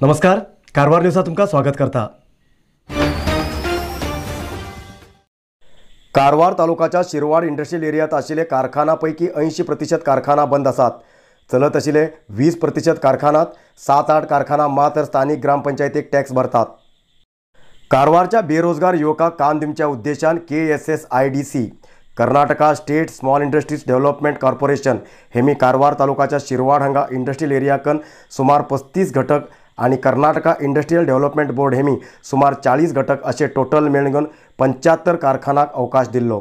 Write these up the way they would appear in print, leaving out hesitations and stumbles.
नमस्कार, कारवार न्यूज़ात तुमका स्वागत करता। कारवार तालुकाच्या शिरवाड इंडस्ट्रियल एरियात आशिल्ले कारखान्यापैकी 80% कारखाना बंद आसात। चलत आशिल्ले 20% कारखान्यात 7-8 कारखाना मात्र स्थानिक ग्रामपंचायतीक टॅक्स भरतात। कारवारच्या बेरोजगार युवकांक काम दिवच्या उद्देशान KSSIDC Karnataka state small industries development corporation हेमी कारवार तालुकाच्या शिरवाड हांगा इंडस्ट्रियल एरियाकन सुमार 35 घटक आणि कर्नाटका इंडस्ट्रियल डेव्हलपमेंट बोर्ड हेमी सुमार 40 घटक असे टोटल मेळून 75 कारखान्याक अवकाश दिल्लो।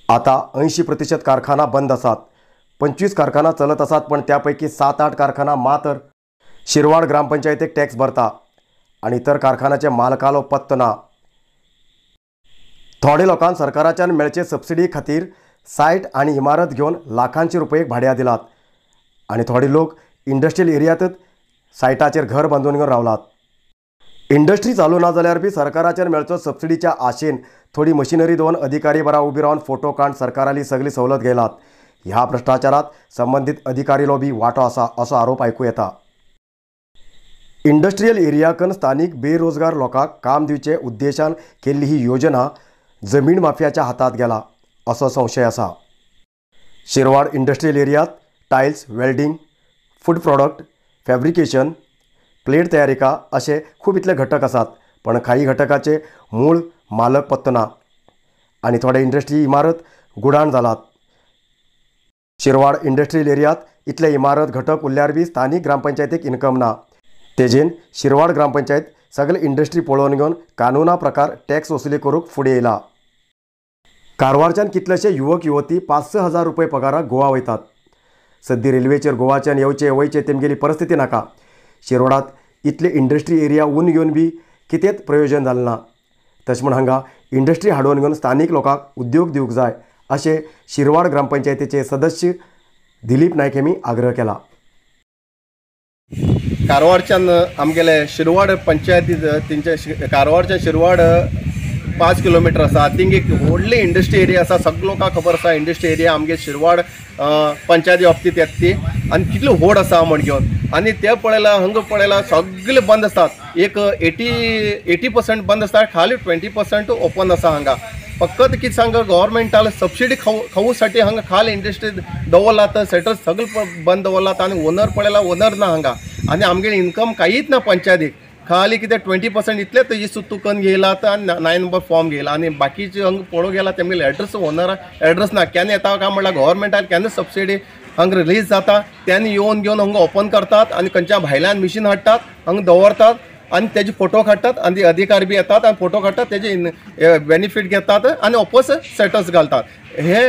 आता 80% कारखाना बंद आसात। 25 कारखाना चलत आसात, पण त्यापैकी 7-8 कारखाना मात्र शिरवाड ग्रामपंचायतीक टॅक्स भरता आणि इतर कारखान्याचे मालकालो पत्तो ना। थोडे लोकांक सरकाराच्यान मेळचे सबसिडी खातीर सायट आणि इमारत घेवन लाखांची रुपये भाड्या दिलात आणि थोडे लोक इंडस्ट्रियल एरियातच सायटाचेर घर बांधून घेवन रावलात। इंडस्ट्री चालू ना जाल्यार बी सरकाराच्यान मेळचो सबसिडीच्या आशेन थोडी मशिनरी दोन अधिकारी बरा उबी रावन फोटो काढून सरकाराली सगळी सवलत घेयलात। ह्या भ्रष्टाचारात संबंधित अधिकारीलो बी वाटो आसा असो आरोप आयकूं येता। इंडस्ट्रियल एरियाकन स्थानिक बेरोजगार लोकांक काम दिवचे उद्देशान केल्ली ही योजना जमीन माफियाच्या हातात गेला असो संशय आसा। शिरवाड इंडस्ट्रियल एरियात tiles, welding, food product, fabrication, plate तयारिका असे खूप इतले घटक आसात, पण काही घटकाचे मूळ मालक पत्तो ना आणि थोडे इंडस्ट्री इमारत गुडाण जालात। शिरवाड इंडस्ट्रियल एरियात इतले इमारत घटक उरल्यार बी स्थानिक ग्रामपंचायतीक इन्कम ना। तेजेन शिरवाड ग्रामपंचायत सगळे इंडस्ट्री पळोवन घेवन कानुना प्रकार टॅक्स वसुली करूंक फुडें येयला। कारवारच्यान कितलेशे युवक युवती 5-6 हजार रुपये पगाराक गोवा वयतात। सद्दी रेल्वेचेर गोवाच्यान येवचे वयचे तेमगेली परिस्थिती नाका। शिरवाडात इतले इंडस्ट्री एरिया उन घेवन बी कितेंच प्रयोजन जालें ना। तशें म्हण हांगा इंडस्ट्री हाडून घेवन स्थानिक लोकांक उद्योग दिवंक जाय अशें शिरवाड ग्रामपंचायतीचे सदस्य दिलीप नायक हेमी आग्रह केला। कारवारच्यान आमगेले शिरवाड पंचायतीत तेंचे कारवारच्या शिरवाड 5 किलोमीटर आसा। थिंग एक व्हडली इंडस्ट्री एरिया आसा। सगळ्या लोकांक खबर आसा इंडस्ट्री एरिया आमगे शिरवाड पंचायती बाबतीत येता ती आनी कितली व्हड आसा म्हण घेवन आनी ते पळयला हांगा पळयला सगळे बंद आसतात। एक 80% बंद आसतात, खाली 20% ओपन आसा। हांगा फकत कितें सांग गव्हर्मेंटान सबसिडी खावूसाठी हांगा खाली इंडस्ट्री दवरलात, सेटर्स सगळे बंद दवरलात आणि ओनर पळयला ओनर ना हांगा आनी आमगे इन्कम काहीच ना पंचायतीक। खाली कितें 20% इतले तेजी सुतूकन घेयलात आनी 9 नंबर फॉर्म घेयला आनी बाकीचे हांगा पळोवंक गेला तेमगेले एड्रेस ओनर एड्रेस ना। केन्ना येता काय म्हणल्यार गव्हर्मेंटान केन्ना सबसिडी हांगा रिलीज जाता त्यांनी येवन घेवन हांगा ओपन करतात आणि खंयच्या भायल्यान मिशीन हाडटात हांगा दवरतात आणि तेजे फोटो काडटात आणि अधिकारी बी येतात आणि फोटो काडटात तेजे बेनिफीट घेतात आणि वापस सेटस घालतात। हे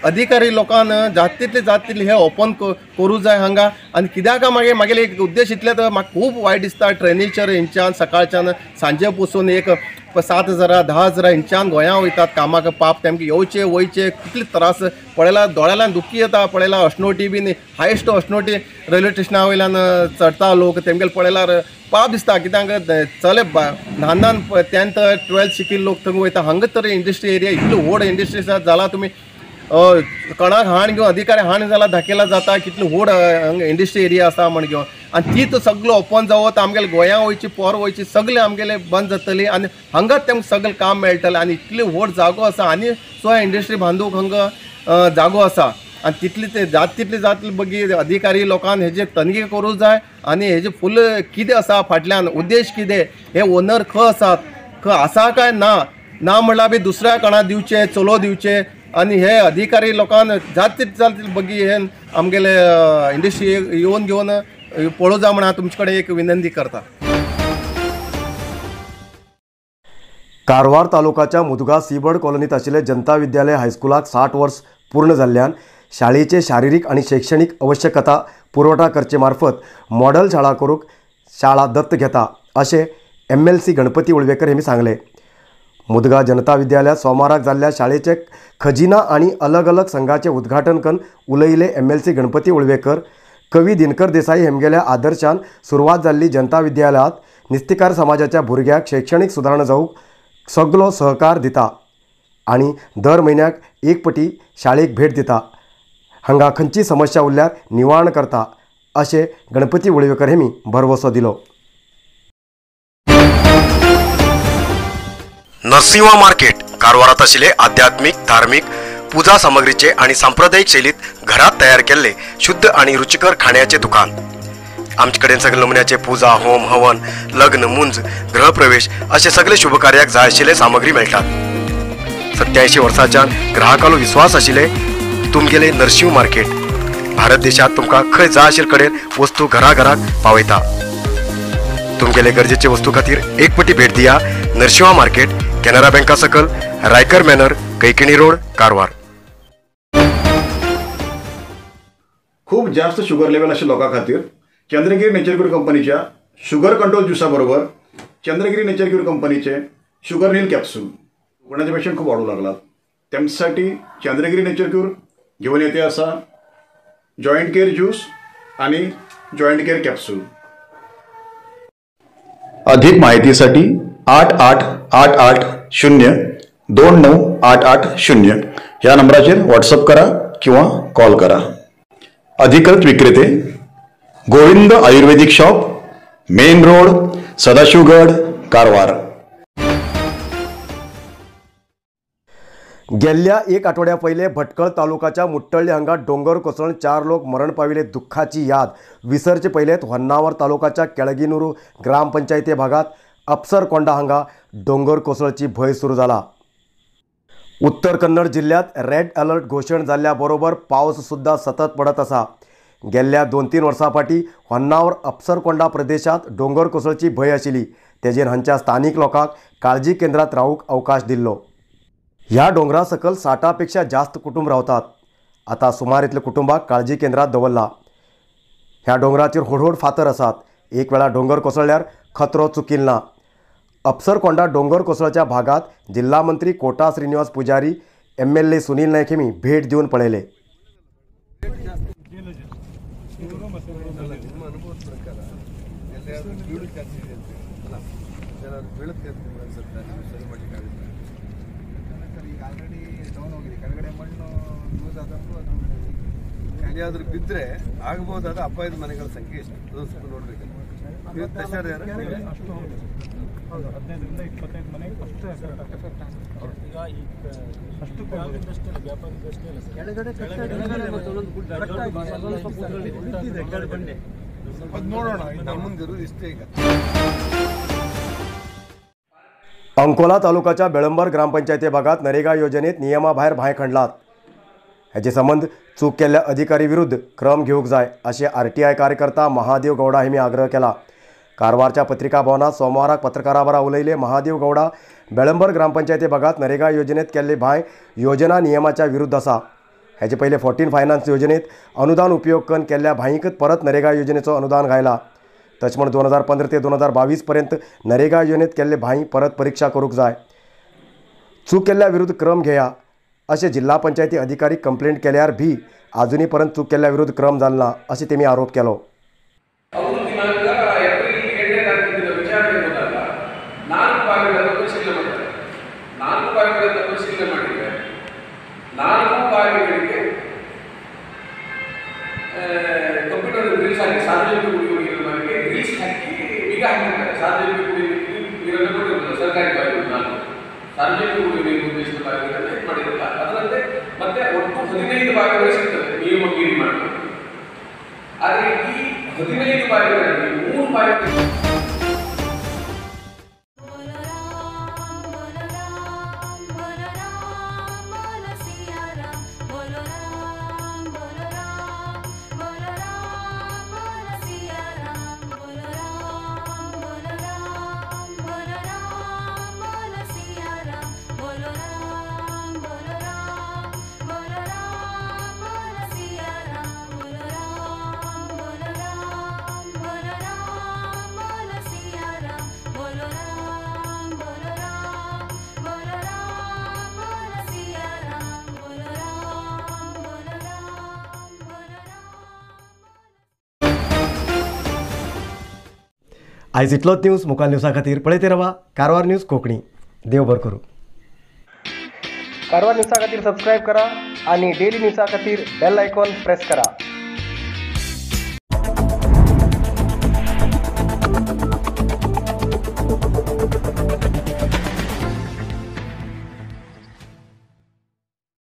अधिकारी लोकांन जात हे ओपन करूं जाय हांगा आनी कित्याक मागेले एक उद्देश इतले तर म्हाका खूब वायट दिसता। ट्रेनीचेर हेंच्यान सकाळच्यान सांजे पसून एक 7,000-10,000 हेंच्यान गोंयां वयतात कामाक। पाप तेमकां येवचे वयचे कितले त्रास पळयला, दोळ्यान दुखी येता। पळयला अश्नोटी बीन हायस्ट अश्नोटी रेल्वे स्टेशना वयल्यान चडटा लोक तेमगेले पळयल्यार पाप दिसता। कित्याक चले ल्हान 10th 12th शिकिल्ले लोक थंय वयता। हांगा तर इंडस्ट्री एरिया इतलो व्हड इंडस्ट्री जाला तुमी कोणाक हाण घेवन अधिकारी हाण जाल्यार दाखयला जाता कितली व्हड इंडस्ट्री एरिया आसा म्हण घेवन आनी ती तो सगळो ओपन जावत आमगेले गोंयां वयची पोर वयची सगळे आमगेले बंद जातली आनी हांगाच तेमकां सगळें काम मेळटलें आनी इतली व्हड जागो आसा आनी सो इंडस्ट्री बांदूंक हांगा जागो आसा आनी तितली जातली बगी अधिकारी लोकांन हेजे तनगी करूं जाय आनी हेजे फूल कितें आसा फाटल्यान उद्देश कितें हे ओनर खंय आसात, खंय आसा काय ना म्हणल्यार बी दुसऱ्या कोणा दिवचे चलो दिवचे आणि हे अधिकारी लोकांन जातली बगी हे आमगेले इंडस्ट्री येवन घेवन पळोवं जाय म्हणून तुमचे कडेन एक विनंती करता। कारवार तालुकाच्या मुदगा सीबर्ड कॉलनीत आशिल्ले जनता विद्यालय हायस्कुलाक 60 वर्स पूर्ण जाल्ल्यान शाळेचे शारिरीक आणि शैक्षणिक आवश्यकता पुरवठा करचे मार्फत मॉडेल शाळा करूंक शाळा दत्त घेता असे MLC गणपती उळवेकर हेमी सांगले। मुदगा जनता विद्यालयात सोमाराक जाल्ल्या शाळेचे खजिना आणि अलग अलग संघाचे उद्घाटन करून उलयले MLC गणपती उळवेकर कवी दिनकर देसाई हेमगेल्या आदर्शान सुरवात जाल्ली जनता विद्यालयात निस्तिकार समाजाच्या भुरग्याक शैक्षणिक सुदारणा जावंक सगळो सहकार दिता आणि दर महिन्याक एक पटी शाळेक भेट दिता। हांगा खंयची समस्या उरल्यार निवारण करता अशें गणपती उळवेकर हेमी भरवसो दिलो। नरसिंह मार्केट कारवारात आशिल्ले आध्यात्मिक धार्मिक पूजा सामग्रीचे आणि सांप्रदायिक शैलीत घरात तयार केलेले शुद्ध आणि रुचिकर खाण्याचे दुकान। आमचे कडेन सगळे नमुन्याचे पूजा होम हवन लग्न मुंज गृहप्रवेश असे सगळे शुभ कार्याक जाय आशिल्ले सामग्री मेळटात। 87 वर्सांच्यान ग्राहकालो विश्वास आशिल्ले तुमगेले नरसिंह मार्केट भारत देशात तुमका खंय जाय आशिल्ले कडेन वस्तू घराघराक पावयता। तुमगेले गरजेचे वस्तू खातीर एक पटी भेट दिया नरसिंह मार्केट कॅनरा बँका सकल रायकर मॅनर कैकिणी रोड कारवार। खूप जास्त शुगर लेवल अशा लोकां खातीर चंद्रगिरी नेचर क्यूर कंपनीच्या शुगर कंट्रोल ज्युसा बरोबर चंद्रगिरी नेचर क्यूर कंपनीचे शुगर नील कॅप्सूल कोणाचे पेशंट खूप वाढू लागलात त्यांच्यासाठी चंद्रगिरी नेचर क्यूर घेऊन येते असा जॉईंट केअर ज्यूस आणि जॉईंट केअर कॅप्सूल। अधिक माहितीसाठी 8888029880 या नंबराचेर व्हॉट्सअप करा किंवा कॉल करा। अधिकृत विक्रेते Govind Ayurvedic shop main road Sadashivgad Karwar. गेल्ल्या एक आठवड्या पहिले भटकळ तालुक्याच्या मुट्टळ्ळी हांगा डोंगर कोसळून 4 लोक मरण पाविले। दुःखाची याद विसरचे पयलेत होन्नावर तालुक्याच्या केळगिनुरू ग्रामपंचायती भागात अप्सरकोंडा हांगा डोंगर कोसळची भय सुरू जाला। उत्तर कन्नड जिल्ह्यात रेड अलर्ट घोषण जाल्ल्या बरोबर पावस सुद्धा सतत पडत असा। गेल्ल्या 2-3 वर्सां फाटी होन्नावर अप्सरकोंडा प्रदेशात डोंगर कोसळची भय आशिल्ली तेजेर हांच्या स्थानिक लोकांक काळजी केंद्रात रावूंक अवकाश दिल्लो। ह्या डोंगरा सकल 60 पेक्षा जास्त कुटुंब रावतात। आता सुमार इतले कुटुंबाक काळजी केंद्रात दवरला। ह्या डोंगराचेर होडहोड फातर आसात। एक वेळा डोंगर कोसळल्यार खतरो चुकिल ना। अप्सरकोंडा डोंगर कोसळच्या भागात जिल्हा मंत्री कोटा श्रीनिवास पुजारी MLA सुनील नायक हेमी भेट दिवन पळयले। ಎಲ್ಲಿಯಾದ್ರೂ ಬಿದ್ದರೆ ಆಗಬಹುದಾದ ಅಪಾಯದ ಮನೆಗಳ ಸಂಖ್ಯೆ ಎಷ್ಟು ಅದು ಸ್ವಲ್ಪ ನೋಡಬೇಕು। ಹೌದು 15ರಿಂದ 25 ಮನೆಗೆ ಫಸ್ಟ್ ಈಗ ಫಸ್ಟ್ ಕೆಳಗಡೆ ಅದು ನೋಡೋಣ ಇನ್ನು ಮುಂದಿರೋದು ಇಷ್ಟೇ ಈಗ। अंकोला तालुक्याच्या बेळंबर ग्रामपंचायती भागात नरेगा योजनेत नियमाबाहेर भाय खणलात। हेचे संबंध चूक केल्ल्या अधिकारी विरुद्ध क्रम घेवूंक जाय अशें RTI कार्यकर्ता महादेव गौडा हेमी आग्रह केला। कारवारच्या पत्रिका भवनात सोमवाराक पत्रकारां बरोबर उलयले महादेव गौडा बेळंबर ग्रामपंचायती भागात नरेगा योजनेत केल्ली भाय योजना नियमाच्या विरुद्ध आसा। हेचे पयले 14 फायनान्स योजनेत अनुदान उपयोग करून केल्ल्या भायंकच परत नरेगा योजनेचो अनुदान घायला। तशें म्हण 2015 ते 2022 पर्यंत नरेगा योजनेत केल्ले भाई परत परीक्षा करूंक जाय। चूक केल्ल्या विरुद्ध क्रम घेया अशें जिल्हा पंचायती अधिकारी कंप्लेंट केल्यार भी आजुनी पर्यंत चूक केल्ल्या विरुद्ध क्रम जालो ना अशें तेमी आरोप केलो। ಸರ್ಕಾರಿ ಬಾವಿಗಳು ಸಾರ್ವಜನಿಕ ಕುಡಿಯುವ ಉದ್ದೇಶದ ಬಾವಿಗಳನ್ನು ಇದು ಮಾಡಿರಲ್ಲ। ಅದರಂತೆ ಮತ್ತೆ ಒಟ್ಟು 15 ಬಾವಿಗಳು ಸಿಗ್ತವೆ ನಿಯಮ ಮೀರಿ ಮಾಡಬೇಕು। ಆದರೆ ಈ 15 ಬಾವಿಗಳಲ್ಲಿ 3 ಬಾವಿಗಳು आयज इतलोच न्यूज। मुखाल न्यूजा खातीर पळयते रावा कारवार न्यूज कोंकणी। देव बरें करूं। कारवार न्यूजा खातीर सबस्क्रायब करा आणि डेली न्यूजा खातीर बेल आयकॉन प्रेस करा।